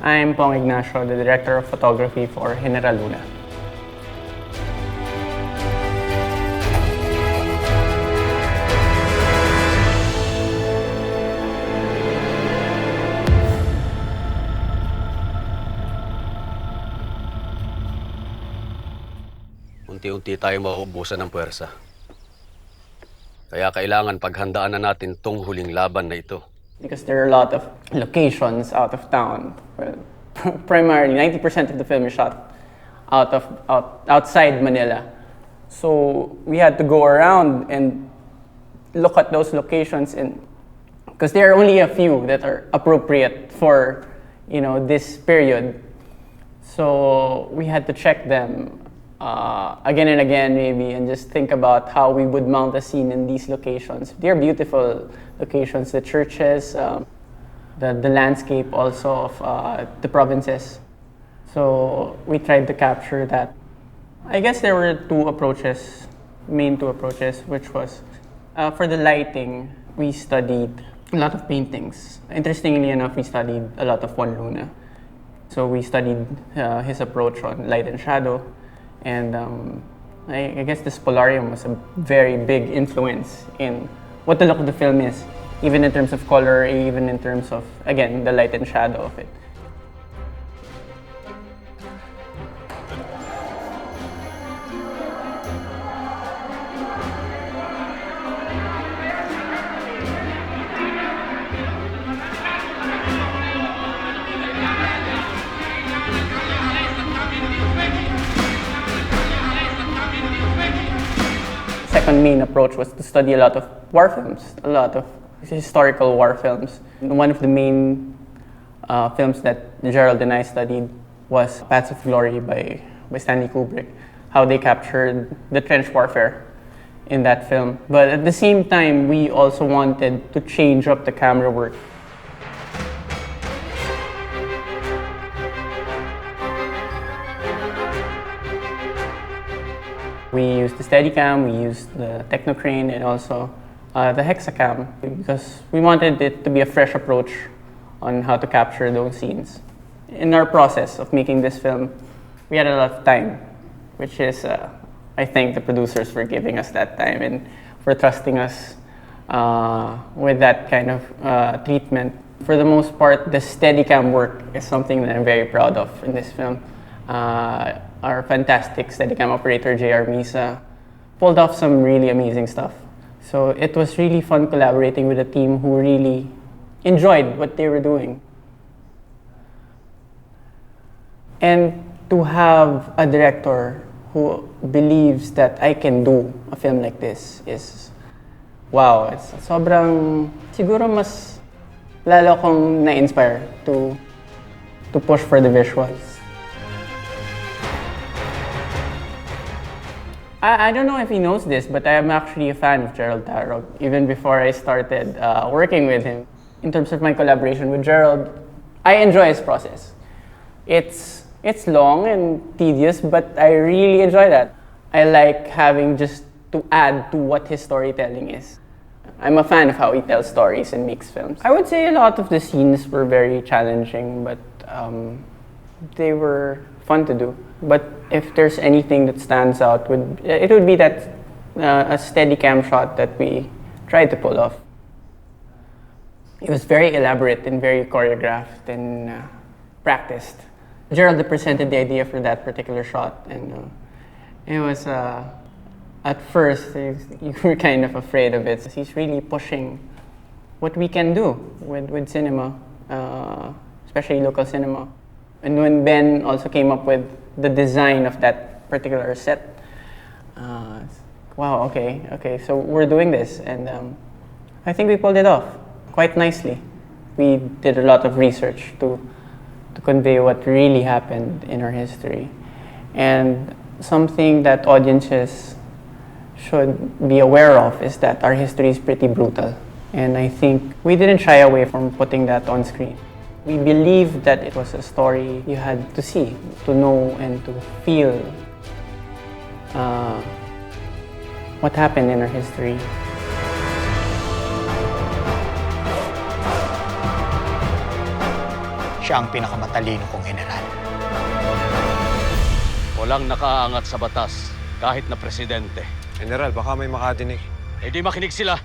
I'm Pong Ignacio, the Director of Photography for Heneral. Unti-unti tayong mauubusan ng puwersa. Kaya kailangan paghandaan na natin tong huling laban na ito. Because there are a lot of locations out of town. Well, primarily, 90% of the film is shot outside Manila. So we had to go around and look at those locations, and because there are only a few that are appropriate for, this period. So we had to check them again and again, maybe, and just think about how we would mount a scene in these locations. They're beautiful locations, the churches, the landscape also of the provinces. So we tried to capture that. I guess there were main two approaches, which was for the lighting, we studied a lot of paintings. Interestingly enough, we studied a lot of Juan Luna. So we studied his approach on light and shadow. And I guess this polarium was a very big influence in what the look of the film is, even in terms of color, even in terms of, again, the light and shadow of it. Second main approach was to study a lot of war films, a lot of historical war films. One of the main films that Gerald and I studied was Paths of Glory by Stanley Kubrick, how they captured the trench warfare in that film. But at the same time, we also wanted to change up the camera work. We used the Steadicam, we used the Technocrane, and also the Hexacam, because we wanted it to be a fresh approach on how to capture those scenes. In our process of making this film, we had a lot of time, which is, I thank the producers for giving us that time and for trusting us with that kind of treatment. For the most part, the Steadicam work is something that I'm very proud of in this film. Our fantastic Steadicam operator, J.R. Misa, pulled off some really amazing stuff. So it was really fun collaborating with a team who really enjoyed what they were doing. And to have a director who believes that I can do a film like this is, wow, it's sobrang, siguro mas lalo akong na-inspire to push for the visuals. I don't know if he knows this, but I am actually a fan of Gerald Tarog, even before I started working with him. In terms of my collaboration with Gerald, I enjoy his process. It's long and tedious, but I really enjoy that. I like having just to add to what his storytelling is. I'm a fan of how he tells stories and makes films. I would say a lot of the scenes were very challenging, but they were fun to do. But if there's anything that stands out, it would be that a Steadicam shot that we tried to pull off. It was very elaborate and very choreographed and practiced. Gerald presented the idea for that particular shot, and it was, at first, you were kind of afraid of it. He's really pushing what we can do with cinema, especially local cinema. And when Ben also came up with the design of that particular set, wow, okay, so we're doing this, and I think we pulled it off quite nicely. We did a lot of research to convey what really happened in our history, and something that audiences should be aware of is that our history is pretty brutal, and I think we didn't shy away from putting that on screen. We believed that it was a story you had to see, to know, and to feel what happened in our history. siya ang pinakamatalino kong heneral. Walang nakaangat sa batas kahit na presidente. General, baka may makadinig. Eh di makinig sila.